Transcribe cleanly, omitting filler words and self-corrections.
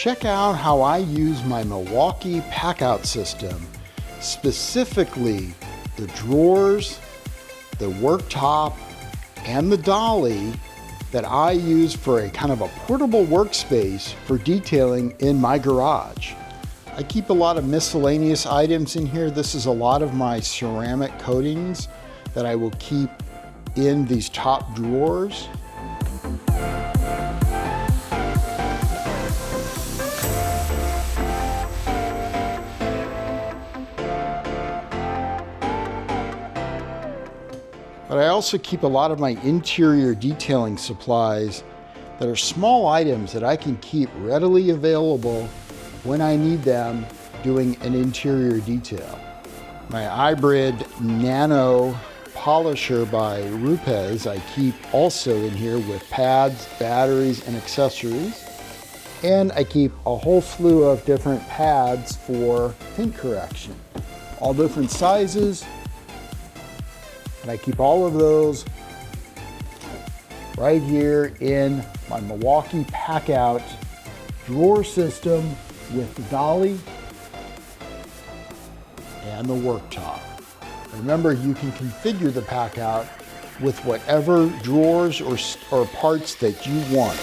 check out how I use my Milwaukee Packout system, specifically the drawers, the worktop, and the dolly that I use for a kind of a portable workspace for detailing in my garage. I keep a lot of miscellaneous items in here. This is a lot of my ceramic coatings that I will keep in these top drawers. But I also keep a lot of my interior detailing supplies that are small items that I can keep readily available when I need them doing an interior detail. My hybrid nano polisher by Rupes I keep also in here with pads, batteries, and accessories. And I keep a whole slew of different pads for tint correction, all different sizes. And I keep all of those right here in my Milwaukee Packout drawer system with the dolly and the worktop. Remember, you can configure the Packout with whatever drawers or parts that you want.